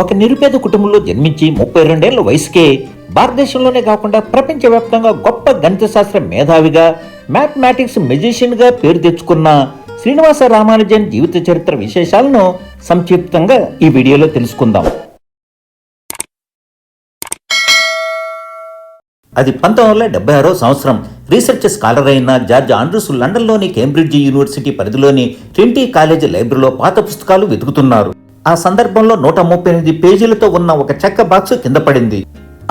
ఒక నిరుపేద కుటుంబంలో జన్మించి 32 వయసుకే భారతదేశంలోనే కాకుండా ప్రపంచవ్యాప్తంగా గొప్ప గణిత శాస్త్ర మేధావిగా, మ్యాథమెటిక్స్ మెజిషియన్గా పేరు తెచ్చుకున్న శ్రీనివాస రామానుజన్ జీవిత చరిత్ర విశేషాలను సంక్షిప్తంగా ఈ వీడియోలో తెలుసుకుందాం. అది 1976 సంవత్సరం. రీసెర్చ్ స్కాలర్ అయిన జార్జ్ ఆండ్రూస్ లండన్లోని కేంబ్రిడ్జ్ యూనివర్సిటీ పరిధిలోని ట్రినిటీ కాలేజ్ లైబ్రరీలో పాత పుస్తకాలు వెతుకుతున్నారు. ఆ సందర్భంలో 138 పేజీలతో ఉన్న ఒక చెక్క బాక్స్ కింద పడింది.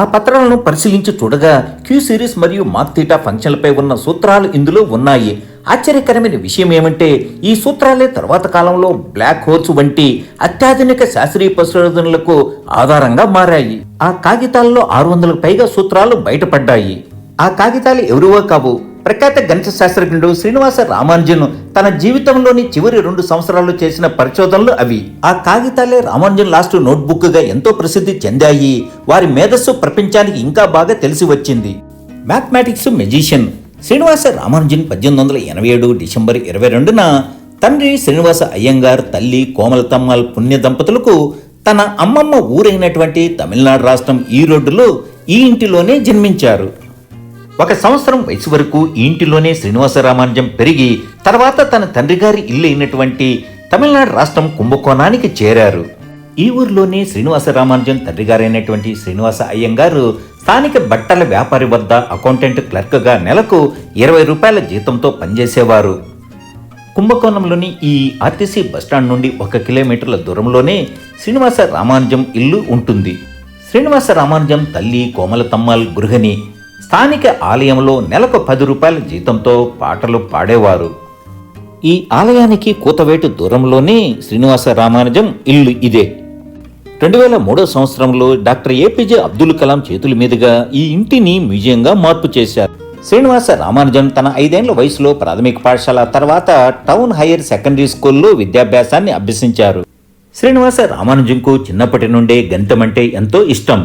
ఆ పత్రాలను పరిశీలించి చూడగా క్యూ సిరీస్ మరియు మాక్ థీటా ఫంక్షన్లపై ఉన్న సూత్రాలు ఇందులో ఉన్నాయి. ఆశ్చర్యకరమైన విషయం ఏమంటే ఈ సూత్రాలే తర్వాత కాలంలో బ్లాక్ హోల్స్ వంటి అత్యాధునిక శాస్త్రీయ పరిశోధనలకు ఆధారంగా మారాయి. ఆ కాగితాల్లో 600కు పైగా సూత్రాలు బయటపడ్డాయి. ఆ కాగితాలు ఎవరివో కావు, ప్రఖ్యాత గణిత శాస్త్రజ్ఞుడు శ్రీనివాస రామానుజన్ తన జీవితంలోని చివరి 2 సంవత్సరాల్లో చేసిన పరిశోధనలు అవి. ఆ కాగితాలే రామానుజన్ లాస్ట్ నోట్బుక్ గా ఎంతో ప్రసిద్ధి చెందాయి. వారి మేధస్సు ప్రపంచానికి ఇంకా బాగా తెలిసి వచ్చింది. Mathematics magician Srinivasa Ramanujan 1887 December 22న తండ్రి శ్రీనివాస అయ్యంగార్, తల్లి కోమలతమ్మాల్ పుణ్య దంపతులకు తన అమ్మమ్మ ఊరైనటువంటి తమిళనాడు రాష్ట్రం ఈరోడ్డులో ఈ ఇంటిలోనే జన్మించారు. 1 సంవత్సరం వయసు వరకు ఈ ఇంటిలోనే శ్రీనివాస రామానుజం పెరిగి తర్వాత తన తండ్రి గారి ఇల్లు అయినటువంటి తమిళనాడు రాష్ట్రం కుంభకోణానికి చేరారు. ఈ ఊరిలోనే శ్రీనివాస రామానుజన్ తండ్రి గారైనటువంటి శ్రీనివాస అయ్యంగారు స్థానిక బట్టల వ్యాపారి వద్ద అకౌంటెంట్ క్లర్క్గా నెలకు 20 రూపాయల జీతంతో పనిచేసేవారు. కుంభకోణంలోని ఈ ఆర్టీసీ బస్టాండ్ నుండి 1 కిలోమీటర్ల దూరంలోనే శ్రీనివాస రామానుజం ఇల్లు ఉంటుంది. శ్రీనివాస రామానుజం తల్లి కోమలతమ్మాల్ గృహిణి. స్థానిక ఆలయంలో నెలకు 10 రూపాయల జీతంతో పాటలు పాడేవారు. ఈ ఆలయానికి కూతవేటు దూరంలోనే శ్రీనివాస రామానుజం ఇల్లు ఇదే. 2003 సంవత్సరంలో డాక్టర్ ఏపీజే అబ్దుల్ కలాం చేతుల మీదుగా ఈ ఇంటిని మ్యూజియంగా మార్పు చేశారు. శ్రీనివాస రామానుజన్ తన 5 ఏళ్ల వయసులో ప్రాథమిక పాఠశాల తర్వాత టౌన్ హైయర్ సెకండరీ స్కూల్లో విద్యాభ్యాసాన్ని అభ్యసించారు. శ్రీనివాస రామానుజంకు చిన్నప్పటి నుండే గణితం అంటే ఎంతో ఇష్టం.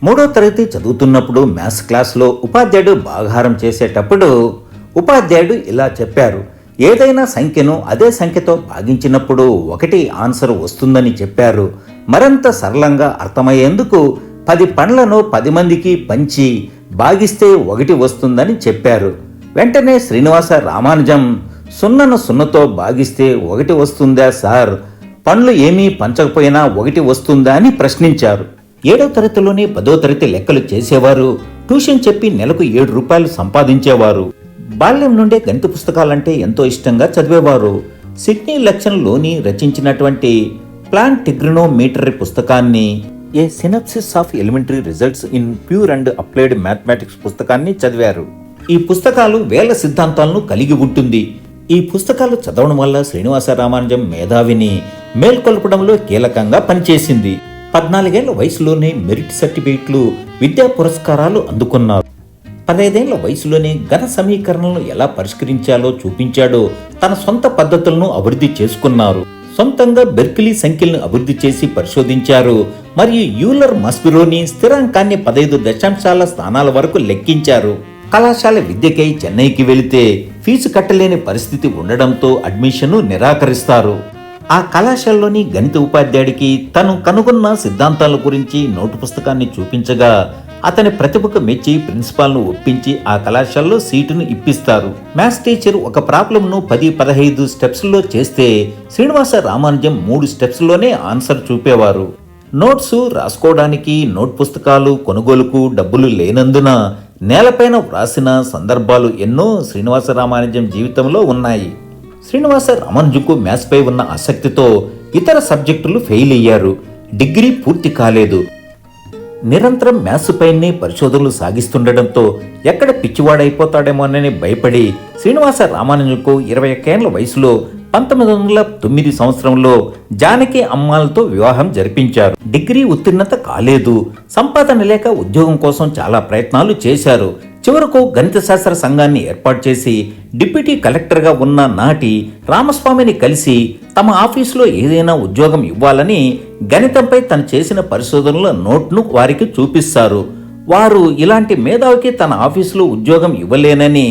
3వ తరగతి చదువుతున్నప్పుడు మ్యాథ్స్ క్లాస్లో ఉపాధ్యాయుడు భాగాహారం చేసేటప్పుడు ఉపాధ్యాయుడు ఇలా చెప్పారు: ఏదైనా సంఖ్యను అదే సంఖ్యతో భాగించినప్పుడు 1 ఆన్సర్ వస్తుందని చెప్పారు. మరింత సరళంగా అర్థమయ్యేందుకు 10 పండ్లను 10 మందికి పంచి భాగిస్తే 1 వస్తుందని చెప్పారు. వెంటనే శ్రీనివాస రామానుజం 0ను 0తో భాగిస్తే 1 వస్తుందా సార్? పండ్లు ఏమీ పంచకపోయినా 1 వస్తుందా అని ప్రశ్నించారు. 7వ తరగతిలోనే 10వ తరగతి లెక్కలు చేసేవారు. ట్యూషన్ చెప్పి నెలకు 7 రూపాయలు సంపాదించేవారు. బాల్యం నుండే గణిత పుస్తకాలంటే ఎంతో ఇష్టంగా చదివేవారు. సిడ్నీ లక్షన్లోని రచించినటువంటి ప్లాన్ ట్రిగ్నోమెట్రీ పుస్తకాన్ని, A synopsis of elementary results in pure and applied mathematics పుస్తకాన్ని చదివారు. ఈ పుస్తకాలు వేల సిద్ధాంతాలను కలిగి ఉంటుంది. ఈ పుస్తకాలు చదవడం వల్ల శ్రీనివాస రామానుజం మేధావిని మేల్కొల్పడంలో కీలకంగా పనిచేసింది. 14 ఏళ్ల వయసులోనే మెరిట్ సర్టిఫికేట్లు, విద్యా పురస్కారాలు అందుకున్నారు. 15 ఏళ్ల వయసులోనే ఘన సమీకరణలను ఎలా పరిష్కరించాలో చూపించాడో తన సొంత పద్ధతులను అభివృద్ధి చేసుకున్నారు. సొంతంగా బెర్కిలీ సంఖ్యలను అభివృద్ధి చేసి పరిశోధించారు. మరియు యూలర్ మస్బిరోని స్థిరాంకాన్ని 15 దశాంశాల స్థానాల వరకు లెక్కించారు. కళాశాల విద్యకై చెన్నైకి వెళితే ఫీజు కట్టలేని పరిస్థితి ఉండడంతో అడ్మిషన్ నిరాకరిస్తారు. ఆ కళాశాలలోని గణిత ఉపాధ్యాయుడికి తను కనుగొన్న సిద్ధాంతాల గురించి నోటు పుస్తకాన్ని చూపించగా అతని ప్రతిభకు మెచ్చి ప్రిన్సిపాల్ను ఒప్పించి ఆ కళాశాలలో సీటును ఇప్పిస్తారు. మ్యాథ్స్ టీచర్ ఒక ప్రాబ్లంను 10-15 స్టెప్స్లో చేస్తే శ్రీనివాస రామానుజం 3 స్టెప్స్లోనే ఆన్సర్ చూపేవారు. నోట్స్ రాసుకోవడానికి నోట్ పుస్తకాలు కొనుగోలుకు డబ్బులు లేనందున నేలపైన వ్రాసిన సందర్భాలు ఎన్నో శ్రీనివాస రామానుజం జీవితంలో ఉన్నాయి. శ్రీనివాస రామానుజంకు మ్యాథ్స్ పై ఉన్న ఆసక్తితో ఇతర సబ్జెక్టులు ఫెయిల్ అయ్యారు. డిగ్రీ పూర్తి కాలేదు. నిరంతరం మ్యాథ్స్ పైనే పరిశోధనలు సాగిస్తుండటంతో ఎక్కడ పిచ్చివాడైపోతాడేమోనని భయపడి శ్రీనివాస రామానుజంకు 21 ఏళ్ల వయసులో 1909 సంవత్సరంలో జానకి అమ్మాలతో వివాహం జరిపించారు. డిగ్రీ ఉత్తీర్ణత కాలేదు. సంపాదన లేక ఉద్యోగం కోసం చాలా ప్రయత్నాలు చేశారు. చివరకు గణిత శాస్త్ర సంఘాన్ని ఏర్పాటు చేసి డిప్యూటీ కలెక్టర్గా ఉన్న నాటి రామస్వామిని కలిసి తమ ఆఫీసులో ఏదైనా ఉద్యోగం ఇవ్వాలని గణితంపై తను చేసిన పరిశోధనల నోట్ను వారికి చూపిస్తారు. వారు ఇలాంటి మేధావికి తన ఆఫీసులో ఉద్యోగం ఇవ్వలేనని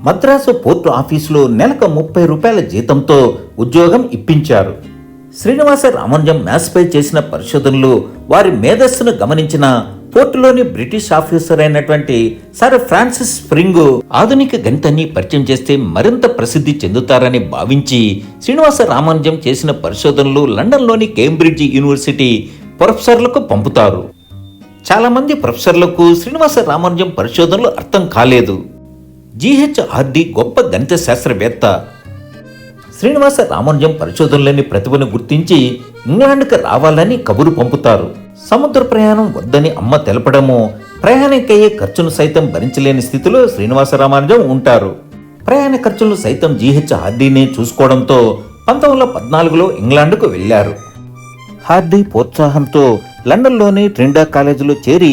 మద్రాసు పోర్టు ఆఫీసులో నెలకు 30 రూపాయల జీతంతో ఉద్యోగం ఇప్పించారు. శ్రీనివాస రామానుజం మ్యాథ్స్ పై చేసిన పరిశోధనలు వారి మేధస్సును గమనించిన పోర్టులోని బ్రిటిష్ ఆఫీసర్ అయినటువంటి సర్ ఫ్రాన్సిస్ స్ప్రింగ్ ఆధునిక గణితాన్ని పరిచయం చేస్తే మరింత ప్రసిద్ధి చెందుతారని భావించి శ్రీనివాస రామానుజం చేసిన పరిశోధనలు లండన్లోని కేంబ్రిడ్జ్ యూనివర్సిటీ ప్రొఫెసర్లకు పంపుతారు. చాలా మంది ప్రొఫెసర్లకు శ్రీనివాస రామానుజం పరిశోధనలు అర్థం కాలేదు. జిహెచ్ఆర్డి గొప్ప గణిత శాస్త్రవేత్త. శ్రీనివాస రామానుజం పరిశోధనలోని ప్రతిభను గుర్తించి ఇంగ్లాండ్కి రావాలని కబురు పంపుతారు. సముద్ర ప్రయాణం వద్దని అమ్మ తెలపడము, ప్రయాణికయ్యే ఖర్చును సైతం భరించలేని స్థితిలో శ్రీనివాస రామానుజం ఉంటారు. ప్రయాణ ఖర్చులను సైతం జిహెచ్ఆర్డీనే చూసుకోవడంతో 1914లో ఇంగ్లాండ్కు వెళ్లారు. హార్డీ ప్రోత్సాహంతో లండన్లోని ట్రినిటీ కాలేజీలో చేరి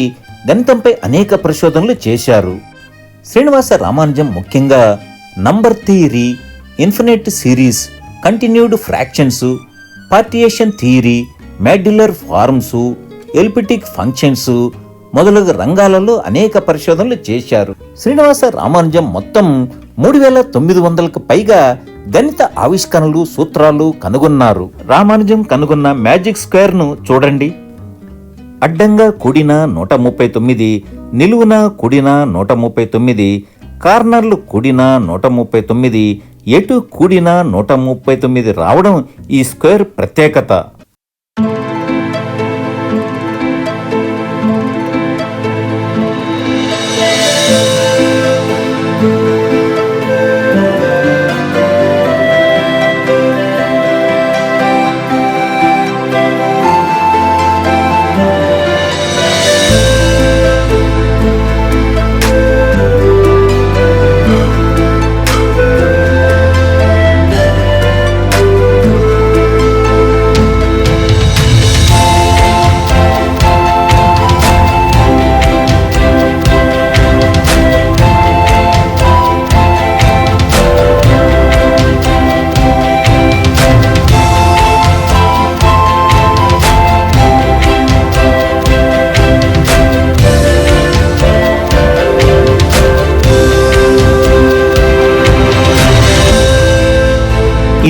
గణితంపై అనేక పరిశోధనలు చేశారు. శ్రీనివాస రామానుజం ముఖ్యంగా number theory, infinite series, continued fractions, partition theory, modular forms, elliptic functions మొదలగు రంగాలలో అనేక పరిశోధనలు చేశారు. శ్రీనివాస రామానుజం మొత్తం 3900కు పైగా గణిత ఆవిష్కరణలు, సూత్రాలు కనుగొన్నారు. రామానుజం కనుగొన్న మ్యాజిక్ స్క్వేర్ ను చూడండి. అడ్డంగా కూడిన 139, నిలువున కూడిన 139, కార్నర్లు కూడిన 139, ఎటు కూడిన 139 రావడం ఈ స్క్వేర్ ప్రత్యేకత.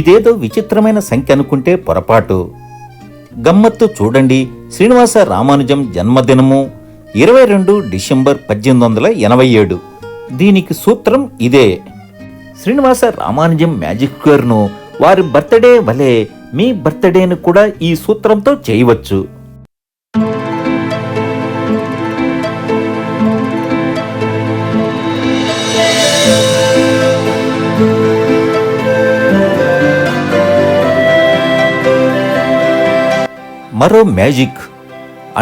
ఇదేదో విచిత్రమైన సంఖ్య అనుకుంటే పొరపాటు. గమ్మత్తు చూడండి. శ్రీనివాస రామానుజం జన్మదినము 22 డిసెంబర్ 1887. దీనికి సూత్రం ఇదే. శ్రీనివాస రామానుజం మ్యాజిక్ స్క్వేర్ను వారి బర్త్డే వలె మీ బర్త్డేను కూడా ఈ సూత్రంతో చేయవచ్చు. మరో magic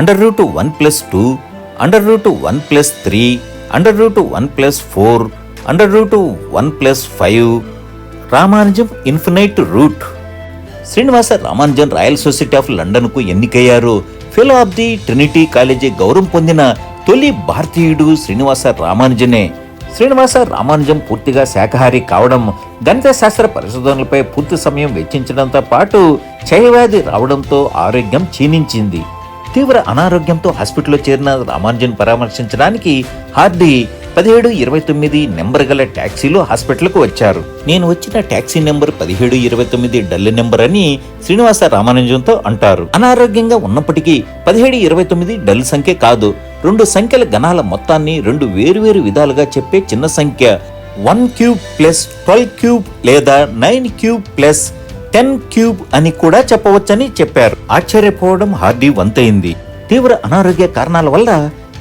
√1+2, √1+3, √1+4, √1+5. Ramanujam infinite root. Srinivasa Ramanujam royal society of లండన్కు ఎన్నికయ్యారు. Fellow of the trinity college గౌరవం పొందిన తొలి భారతీయుడు శ్రీనివాస రామానుజనే. శ్రీనివాస రామానుజం పూర్తిగా శాకాహారి కావడం, గణిత శాస్త్ర పరిశోధనలపై పూర్తి సమయం వెచ్చించడంతో పాటు క్షయవ్యాధి రావడంతో ఆరోగ్యం క్షీణించింది. తీవ్ర అనారోగ్యంతో హాస్పిటల్లో చేరిన రామానుజన్ పరామర్శించడానికి హార్డీ 1729 నెంబర్ గల ట్యాక్సీలో హాస్పిటల్కు వచ్చారు. నేను వచ్చిన ట్యాక్సీ నెంబర్ 1729 డల్ నెంబర్ అని శ్రీనివాస రామానుజంతో అంటారు. అనారోగ్యంగా ఉన్నప్పటికీ 1729 డల్ సంఖ్య కాదు, 2 సంఖ్యల గణాల మొత్తాన్ని 2 వేరువేరు విధాలుగా చెప్పే చిన్న సంఖ్య. 1³ + 12³ లేదా 9³ + 10³ అని కూడా చెప్పవచ్చని చెప్పారు. ఆశ్చర్యపోవడం హార్డీ వంతైంది. తీవ్ర అనారోగ్య కారణాల వల్ల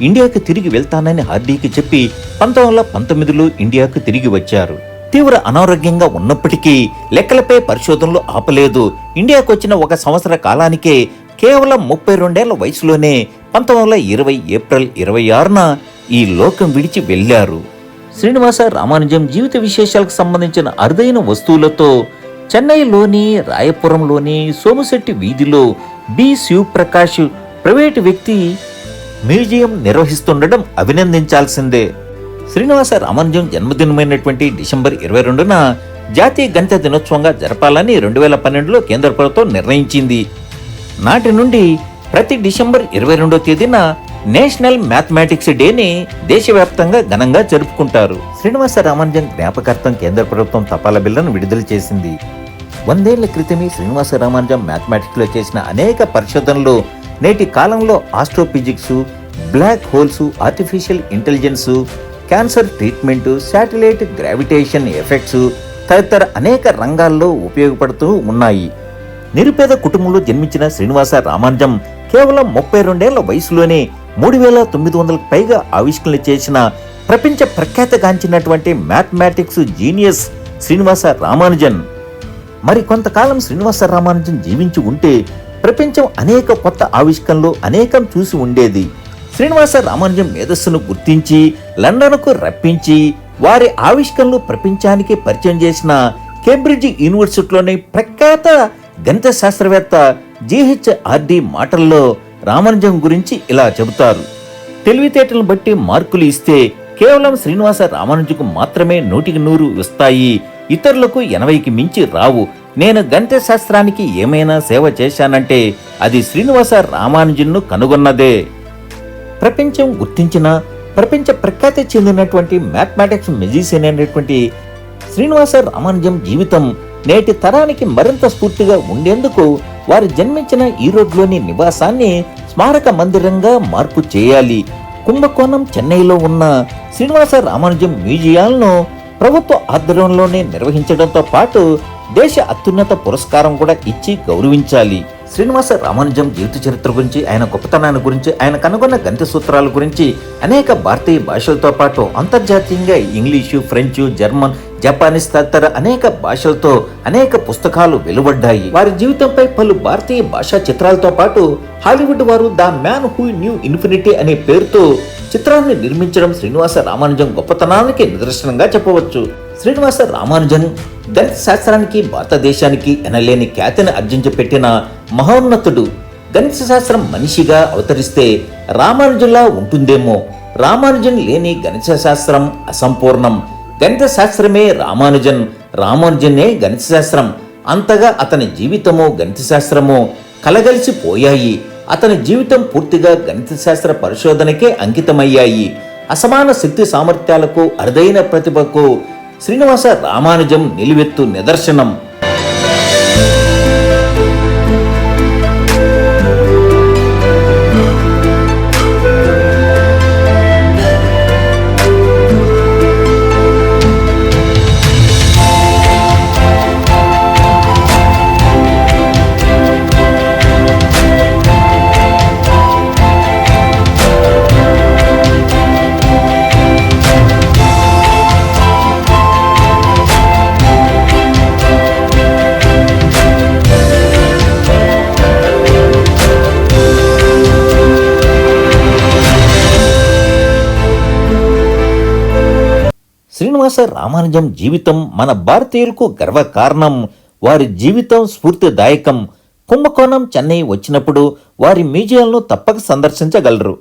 ఇండియాకు తిరిగి వెళ్తానని హార్డీకి చెప్పి 1919లో ఇండియాకు తిరిగి వచ్చారు. తీవ్ర అనారోగ్యంగా ఉన్నప్పటికీ లెక్కలపై పరిశోధనలు ఆపలేదు. ఇండియాకు వచ్చిన 1 సంవత్సర కాలానికే కేవలం 32 వయసులోనే 1920 ఏప్రిల్ 26న ఈ లోకం విడిచి వెళ్లారు. శ్రీనివాస రామానుజం జీవిత విశేషాలకు సంబంధించిన అరుదైన వస్తువులతో చెన్నైలోని రాయపురంలోని సోముశెట్టి వీధిలో బి శివప్రకాష్ ప్రైవేటు వ్యక్తి మ్యూజియం నిర్వహిస్తుండడం అభినందించాల్సిందే. శ్రీనివాస రామానుజం జన్మదినమైనటువంటి డిసెంబర్ 22న జాతీయ గణిత దినోత్సవంగా జరపాలని 2012లో కేంద్ర ప్రభుత్వం నిర్ణయించింది. నాటి నుండి ప్రతి డిసెంబర్ 22వ తేదీన నేషనల్ మ్యాథమెటిక్స్ డేని దేశవ్యాప్తంగా ఘనంగా జరుపుకుంటారు. శ్రీనివాస రామానుజం జ్ఞాపకార్థం కేంద్ర ప్రభుత్వం తపాలా బిళ్లను విడుదల చేసింది. 100 ఏళ్ల క్రితమే శ్రీనివాస రామానుజం మ్యాథమెటిక్స్లో చేసిన అనేక పరిశోధనలు నేటి కాలంలో astrophysics, black holes, artificial intelligence, cancer treatment, satellite gravitation effects తదితర అనేక రంగాల్లో ఉపయోగపడుతూ ఉన్నాయి. నిరుపేద కుటుంబంలో జన్మించిన శ్రీనివాస రామానుజం కేవలం 32 ఏళ్ల వయసులోనే 3900కు పైగా ఆవిష్కరణలు చేసిన ప్రపంచ ప్రఖ్యాతగాంచినటువంటి మ్యాథమెటిక్స్ జీనియస్ శ్రీనివాస రామానుజన్. మరి కొంతకాలం శ్రీనివాస రామానుజన్ జీవించి ఉంటే ప్రపంచం అనేక కొత్త ఆవిష్కరణలు అనేకం చూసి ఉండేది. శ్రీనివాస రామానుజం మేధస్సును గుర్తించి లండన్కు రప్పించి వారి ఆవిష్కరణలు ప్రపంచానికి పరిచయం చేసిన కేంబ్రిడ్జ్ యూనివర్సిటీలోని ప్రఖ్యాత గణిత శాస్త్రవేత్త జిహెచ్ఆర్డి మాటల్లో రామానుజం గురించి ఇలా చెబుతారు. తెలివితేటలను బట్టి మార్కులు ఇస్తే కేవలం శ్రీనివాస రామానుజుకు మాత్రమే 100కి 100 వస్తాయి, ఇతరులకు 80కి మించి రావు. నేను గణిత శాస్త్రానికి ఏమైనా సేవ చేశానంటే అది శ్రీనివాస రామానుజన్ను కనుగొన్నదే. ప్రపంచం గుర్తించిన ప్రపంచ ప్రఖ్యాతి చెందినటువంటి మ్యాథమెటిక్స్ మెజిషియన్ అయినటువంటి శ్రీనివాస రామానుజం జీవితం నేటి తరానికి మరింత స్ఫూర్తిగా ఉండేందుకు వారు జన్మించిన ఈరోడ్లోని నివాసాన్ని స్మారక మందిరంగా మార్పు చేయాలి. కుంభకోణం, చెన్నైలో ఉన్న శ్రీనివాస రామానుజం మ్యూజియాలను ప్రభుత్వ ఆధ్వర్యంలోనే నిర్వహించడంతో పాటు దేశ అత్యున్నత పురస్కారం కూడా ఇచ్చి గౌరవించాలి. శ్రీనివాస రామానుజం జీవిత చరిత్ర గురించి, ఆయన గొప్పతనాన్ని గురించి, ఆయన కనుగొన్న గణిత సూత్రాల గురించి అనేక భారతీయ భాషలతో పాటు అంతర్జాతీయంగా ఇంగ్లీషు, ఫ్రెంచ్, జర్మన్, జపానీస్ తదితర అనేక భాషలతో అనేక పుస్తకాలు వెలువడ్డాయి. వారి జీవితంపై పలు భారతీయ భాషా చిత్రాలతో పాటు హాలీవుడ్ వారు the man who knew infinity అనే పేరుతో చిత్రాన్ని నిర్మించడం శ్రీనివాస రామానుజం గొప్పతనానికి నిదర్శనంగా చెప్పవచ్చు. శ్రీనివాస రామానుజన్ గణిత శాస్త్రానికి, భారతదేశానికి ఎనలేని ఖ్యాతిని ఆర్జించి పెట్టిన మహోన్నతుడు. గణిత శాస్త్రం మనిషిగా అవతరిస్తే రామానుజంలా ఉంటుందేమో. రామానుజన్ లేని గణిత శాస్త్రం అసంపూర్ణం. గణిత శాస్త్రమే రామానుజన్, రామానుజనే గణిత శాస్త్రం. అంతగా అతని జీవితము, గణిత శాస్త్రము కలగలిసిపోయాయి. అతని జీవితం పూర్తిగా గణిత శాస్త్ర పరిశోధనకే అంకితమయ్యాయి. అసమాన శక్తి సామర్థ్యాలకు, అరుదైన ప్రతిభకు శ్రీనివాస రామానుజం నిలువెత్తు నిదర్శనం. శ్రీనివాస రామానుజం జీవితం మన భారతీయులకు గర్వకారణం. వారి జీవితం స్ఫూర్తిదాయకం. కుంభకోణం, చెన్నై వచ్చినప్పుడు వారి మ్యూజియంను తప్పక సందర్శించగలరు.